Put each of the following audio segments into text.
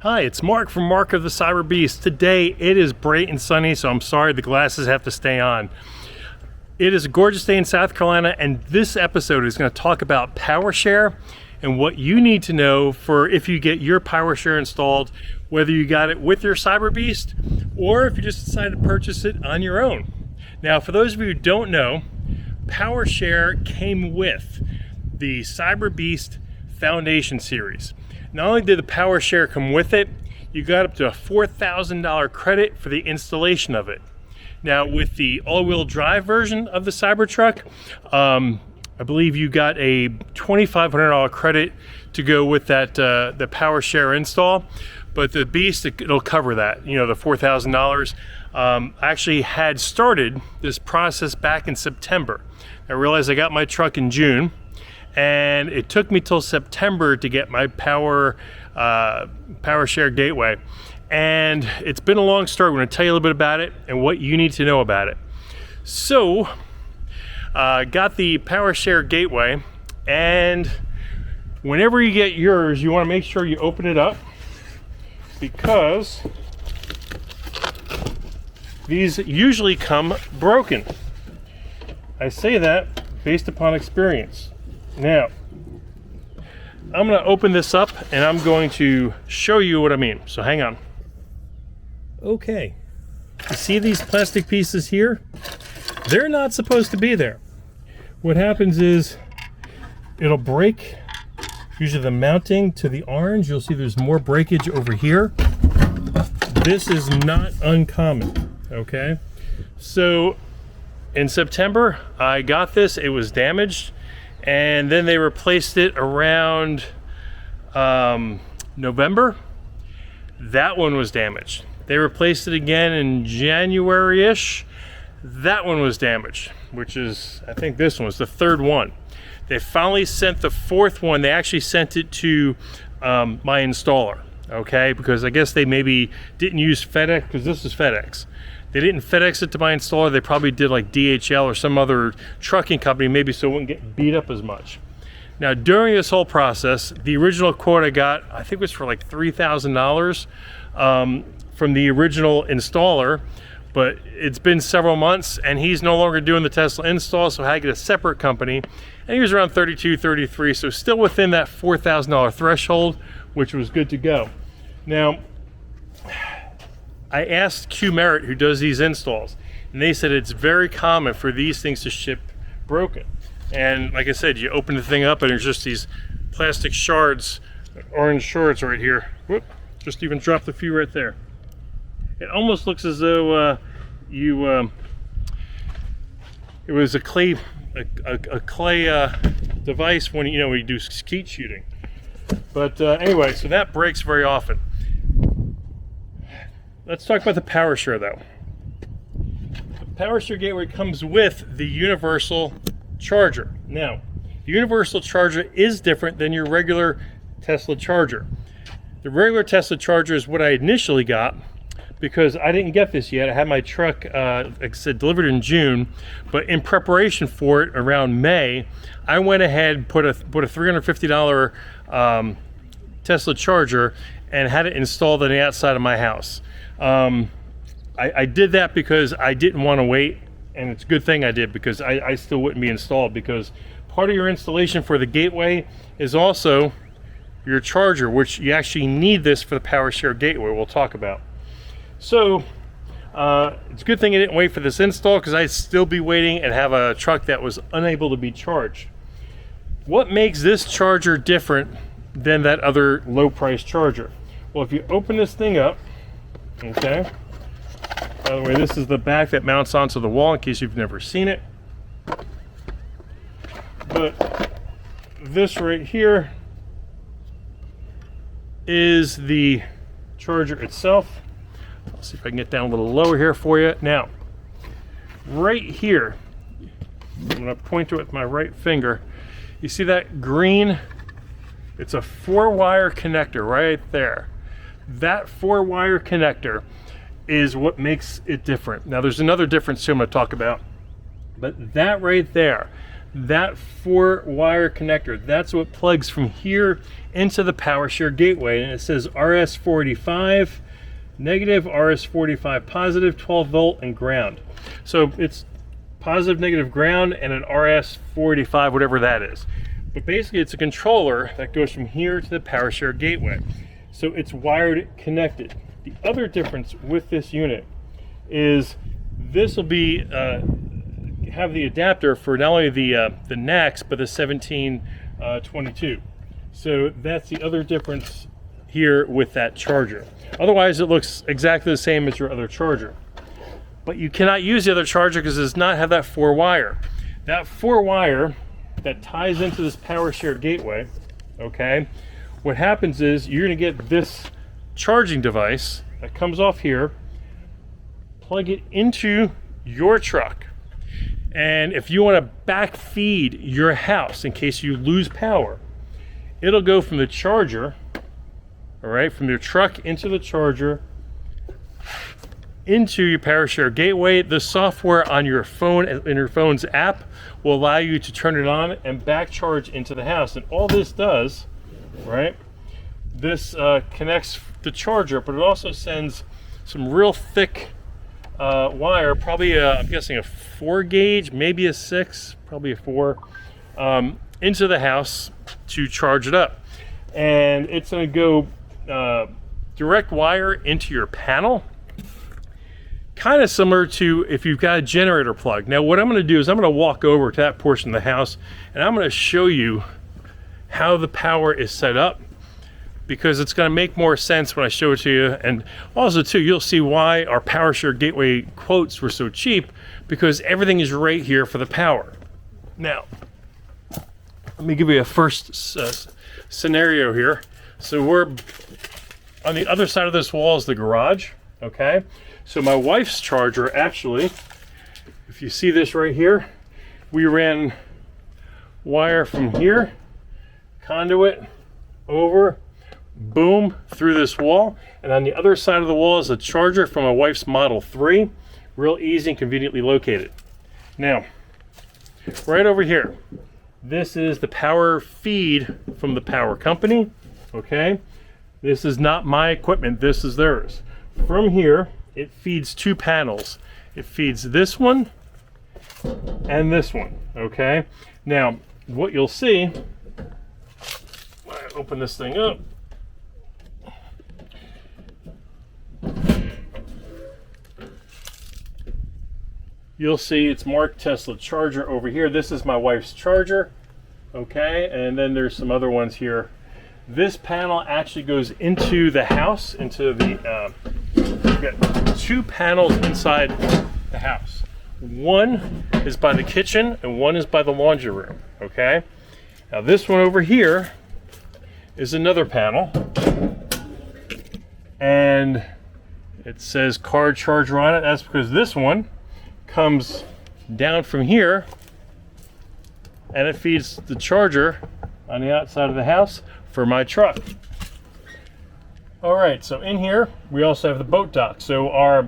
Hi, it's Mark from Mark of the Cyberbeast. Today it is bright and sunny, so I'm sorry the glasses have to stay on. It is a gorgeous day in South Carolina, and this episode is going to talk about PowerShare and what you need to know for if you get your PowerShare installed, whether you got it with your Cyberbeast or if you just decided to purchase it on your own. Now, for those of you who don't know, PowerShare came with the Cyberbeast Foundation Series. Not only did the PowerShare come with it, you got up to a $4,000 credit for the installation of it. Now, with the all-wheel drive version of the Cybertruck, I believe you got a $2,500 credit to go with that the PowerShare install. But the Beast, it'll cover that, you know, the $4,000. I actually had started this process back in September. I realized I got my truck in June, and it took me till September to get my PowerShare gateway. And it's been a long story. I'm going to tell you a little bit about it and what you need to know about it. So, got the PowerShare gateway, and whenever you get yours, you want to make sure you open it up, because these usually come broken. I say that based upon experience. Now, I'm going to open this up and I'm going to show you what I mean. So hang on. Okay. You see these plastic pieces here? They're not supposed to be there. What happens is it'll break. Usually the mounting to the orange, you'll see there's more breakage over here. This is not uncommon, okay? So in September, I got this. It was damaged. And then they replaced it around November. That one was damaged. They replaced it again in January-ish. That one was damaged, which is, I think this one was the third one. They finally sent the fourth one. They actually sent it to my installer, okay? Because I guess they maybe didn't use FedEx, because this is FedEx. They didn't FedEx it to my installer. They probably did like DHL or some other trucking company, maybe so it wouldn't get beat up as much. Now, during this whole process, the original quote I got, I think was for like $3,000 from the original installer, but it's been several months and he's no longer doing the Tesla install, so I had to get a separate company. And he was around 32, 33, so still within that $4,000 threshold, which was good to go. Now, I asked Q Merit, who does these installs, and they said it's very common for these things to ship broken. And like I said, you open the thing up and there's just these plastic shards, orange shards right here. Whoop, just even dropped a few right there. It almost looks as though it was a clay device when you do skeet shooting. But anyway, so that breaks very often. Let's talk about the PowerShare though. The PowerShare gateway comes with the universal charger. Now, the universal charger is different than your regular Tesla charger. The regular Tesla charger is what I initially got, because I didn't get this yet. I had my truck, like I said, delivered in June, but in preparation for it around May, I went ahead and put a $350 Tesla charger and had it installed on the outside of my house. I did that because I didn't want to wait, and it's a good thing I did, because I still wouldn't be installed, because part of your installation for the gateway is also your charger, which you actually need this for the PowerShare gateway we'll talk about. So it's a good thing I didn't wait for this install, because I'd still be waiting and have a truck that was unable to be charged. What makes this charger different than that other low price charger? Well, if you open this thing up, okay, by the way, this is the back that mounts onto the wall in case you've never seen it. But this right here is the charger itself. I'll see if I can get down a little lower here for you. Now, right here, I'm going to point to it with my right finger. You see that green? It's a 4-wire connector right there. That 4-wire connector is what makes it different. Now, there's another difference too I'm going to talk about, but that right there, that 4-wire connector, that's what plugs from here into the PowerShare gateway, and it says RS485 negative, RS45 positive, 12 volt, and ground. So it's positive, negative, ground, and an RS485, whatever that is. But basically it's a controller that goes from here to the PowerShare gateway. So it's wired connected. The other difference with this unit is this will be have the adapter for not only the NACS but the 1722. So that's the other difference here with that charger. Otherwise it looks exactly the same as your other charger. But you cannot use the other charger because it does not have that 4-wire. That 4-wire that ties into this PowerShare gateway, okay, what happens is you're going to get this charging device that comes off here, plug it into your truck, and if you want to backfeed your house in case you lose power, it'll go from the charger, all right, from your truck into the charger, into your PowerShare gateway. The software on your phone, in your phone's app, will allow you to turn it on and back charge into the house. And all this does, right, this connects the charger, but it also sends some real thick wire, probably I'm guessing a 4 gauge, maybe a 6, probably a 4, into the house to charge it up. And it's going to go direct wire into your panel, kind of similar to if you've got a generator plug. Now what I'm going to do is I'm going to walk over to that portion of the house and I'm going to show you how the power is set up, because it's going to make more sense when I show it to you. And also too, you'll see why our PowerShare gateway quotes were so cheap, because everything is right here for the power. Now let me give you a first scenario here. So we're on the other side of this wall is the garage, okay? So my wife's charger, actually, if you see this right here, we ran wire from here, conduit, over, boom, through this wall. And on the other side of the wall is a charger from my wife's Model 3, real easy and conveniently located. Now, right over here, this is the power feed from the power company, okay? This is not my equipment, this is theirs. From here, it feeds 2 panels. It feeds this one and this one, okay? Now, what you'll see, when I open this thing up, you'll see it's marked Tesla charger over here. This is my wife's charger, okay? And then there's some other ones here. This panel actually goes into the house, into the, we've got 2 panels inside the house. One is by the kitchen and one is by the laundry room, okay? Now this one over here is another panel, and it says car charger on it. That's because this one comes down from here and it feeds the charger on the outside of the house for my truck. All right, so in here we also have the boat dock. So our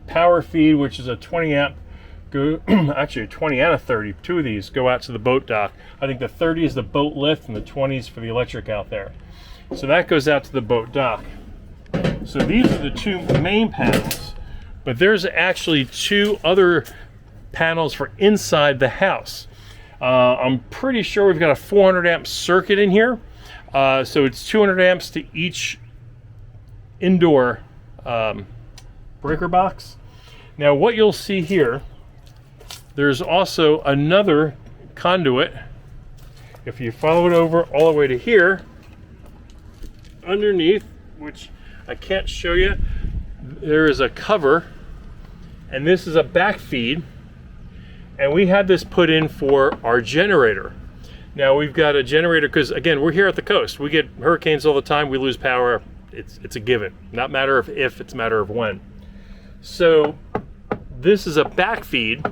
power feed, which is a 20 amp, actually a 20 and a 30, 2 of these go out to the boat dock. I think the 30 is the boat lift and the 20 is for the electric out there. So that goes out to the boat dock. So these are the 2 main panels, but there's actually 2 other panels for inside the house. I'm pretty sure we've got a 400 amp circuit in here. So it's 200 amps to each indoor breaker box. Now what you'll see here, there's also another conduit. If you follow it over all the way to here, underneath, which I can't show you, there is a cover, and this is a back feed, and we had this put in for our generator. Now we've got a generator because, again, we're here at the coast. We get hurricanes all the time. We lose power. It's a given. Not a matter of if, it's a matter of when. So this is a back feed,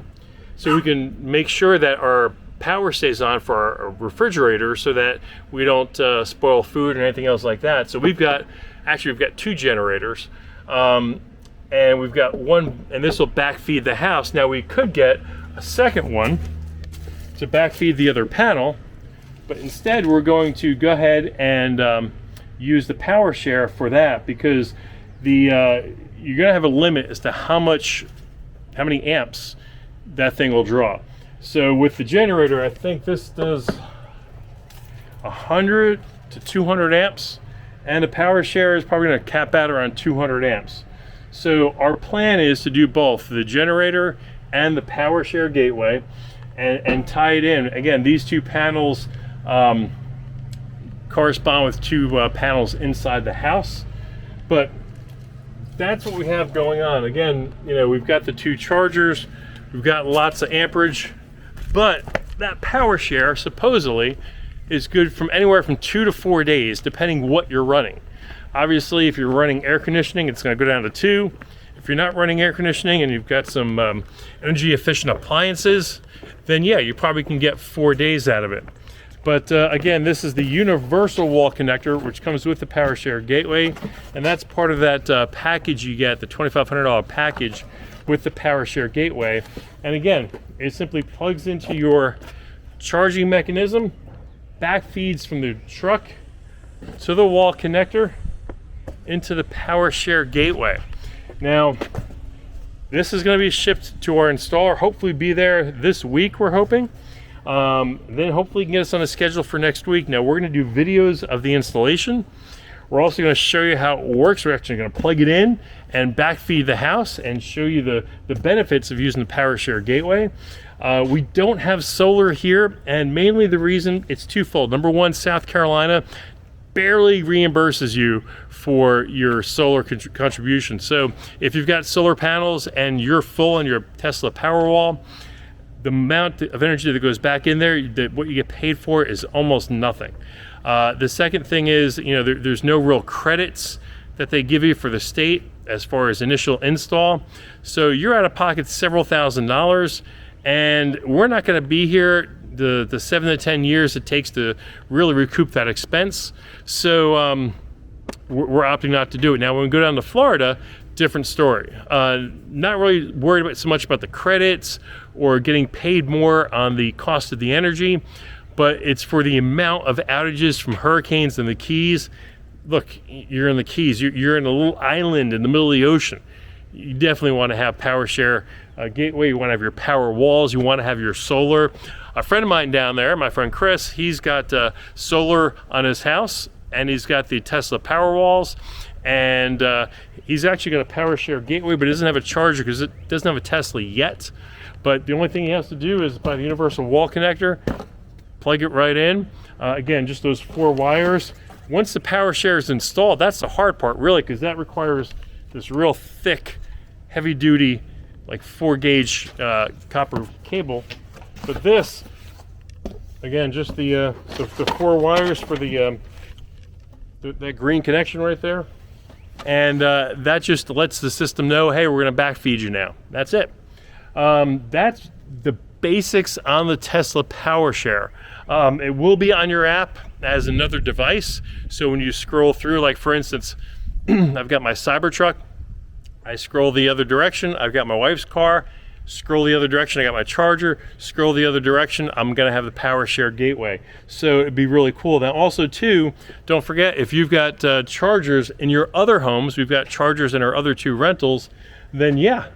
so we can make sure that our power stays on for our refrigerator so that we don't spoil food or anything else like that. So we've got 2 generators, and we've got one, and this will back feed the house. Now we could get a second one to backfeed the other panel, but instead we're going to go ahead and use the PowerShare for that, because you're going to have a limit as to how many amps that thing will draw. So with the generator, I think this does 100 to 200 amps, and the PowerShare is probably going to cap out around 200 amps. So our plan is to do both the generator and the PowerShare gateway and tie it in. Again, these two panels correspond with two panels inside the house, but that's what we have going on. Again, you know, we've got the two chargers, we've got lots of amperage, but that PowerShare supposedly is good from anywhere from 2 to 4 days, depending what you're running. Obviously, if you're running air conditioning, it's going to go down to 2. If you're not running air conditioning and you've got some energy efficient appliances, then yeah, you probably can get 4 days out of it. But again, this is the universal wall connector, which comes with the PowerShare gateway, and that's part of that package you get, the $2,500 package with the PowerShare gateway. And again, it simply plugs into your charging mechanism, back feeds from the truck to the wall connector into the PowerShare gateway. Now, this is going to be shipped to our installer, hopefully be there this week, we're hoping. Then hopefully you can get us on a schedule for next week. Now we're going to do videos of the installation. We're also going to show you how it works. We're actually going to plug it in and backfeed the house and show you the benefits of using the PowerShare gateway. We don't have solar here, and mainly the reason, it's twofold. Number one, South Carolina barely reimburses you for your solar contribution. So if you've got solar panels and you're full on your Tesla Powerwall, the amount of energy that goes back in there, what you get paid for is almost nothing. The second thing is, you know, there's no real credits that they give you for the state as far as initial install. So you're out of pocket several $1,000s, and we're not going to be here the 7 to 10 years it takes to really recoup that expense. So we're opting not to do it. Now, when we go down to Florida, different story. Not really worried so much about the credits or getting paid more on the cost of the energy, but it's for the amount of outages from hurricanes in the Keys. Look, you're in the Keys, you're in a little island in the middle of the ocean. You definitely want to have PowerShare gateway. You want to have your Powerwalls. You want to have your solar. A friend of mine down there, my friend Chris, he's got solar on his house, and he's got the Tesla Powerwalls, and he's actually got a PowerShare gateway, but he doesn't have a charger because it doesn't have a Tesla yet. But the only thing he has to do is buy the universal wall connector, plug it right in. Again, just those 4 wires. Once the PowerShare is installed, that's the hard part, really, because that requires this real thick, heavy-duty, like 4-gauge copper cable. But this, again, just the 4 wires for that green connection right there, and that just lets the system know, hey, we're going to backfeed you now. That's it. That's the basics on the Tesla PowerShare. It will be on your app as another device. So when you scroll through, like for instance, I've got my Cybertruck, I scroll the other direction, I've got my wife's car, scroll the other direction, I got my charger, scroll the other direction, I'm gonna have the PowerShare gateway. So it'd be really cool. Now also too, don't forget, if you've got chargers in your other homes, we've got chargers in our other 2 rentals, then yeah,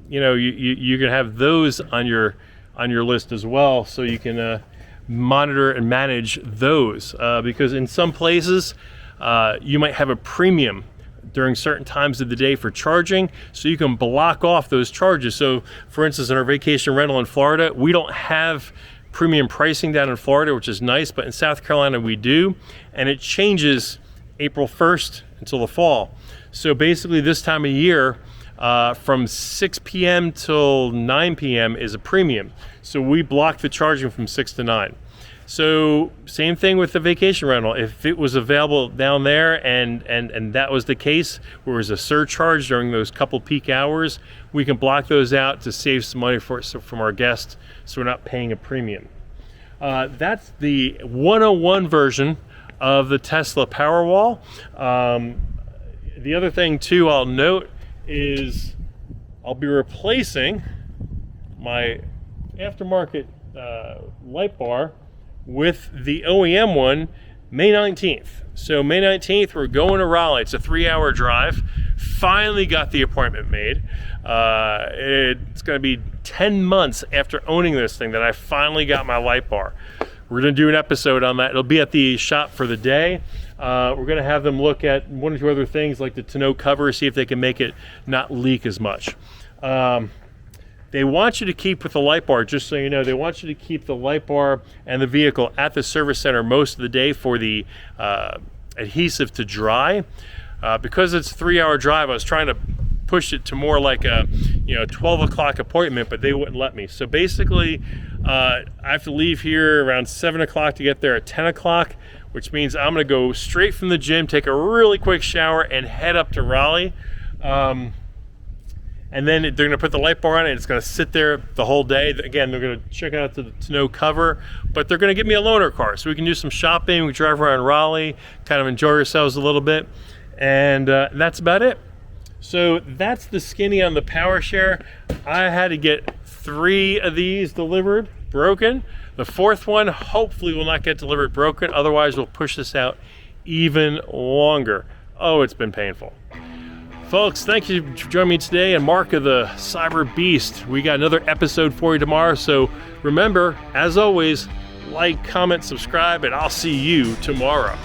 you know, you can have those on your list as well, so you can monitor and manage those, because in some places you might have a premium during certain times of the day for charging, so you can block off those charges. So for instance, in our vacation rental in Florida, we don't have premium pricing down in Florida, which is nice, but in South Carolina we do, and it changes April 1st until the fall. So basically this time of year, from 6 p.m. till 9 p.m. is a premium. So we block the charging from 6 to 9. So same thing with the vacation rental. If it was available down there and that was the case, where it was a surcharge during those couple peak hours, we can block those out to save some money from our guests, so we're not paying a premium. That's the 101 version of the Tesla Powerwall. The other thing too I'll note is I'll be replacing my aftermarket light bar with the OEM one May 19th. So May 19th, we're going to Raleigh. It's a 3-hour drive. Finally got the appointment made. It's going to be 10 months after owning this thing that I finally got my light bar. We're going to do an episode on that. It'll be at the shop for the day. We're going to have them look at one or two other things like the tonneau cover, see if they can make it not leak as much. They want you to keep with the light bar, just so you know, they want you to keep the light bar and the vehicle at the service center most of the day for the adhesive to dry. Because it's a 3-hour drive, I was trying to push it to more like a 12 o'clock appointment, but they wouldn't let me. So basically, I have to leave here around 7 o'clock to get there at 10 o'clock, which means I'm gonna go straight from the gym, take a really quick shower, and head up to Raleigh. And then they're going to put the light bar on it, and it's going to sit there the whole day. Again, they're going to check out the tonneau cover, but they're going to give me a loaner car so we can do some shopping, we can drive around Raleigh, kind of enjoy ourselves a little bit, and that's about it. So that's the skinny on the PowerShare. I had to get 3 of these delivered broken. The 4th one hopefully will not get delivered broken, otherwise we'll push this out even longer. Oh, it's been painful. Folks, thank you for joining me today and Mark of the Cyberbeast. We got another episode for you tomorrow, so remember, as always, like, comment, subscribe, and I'll see you tomorrow.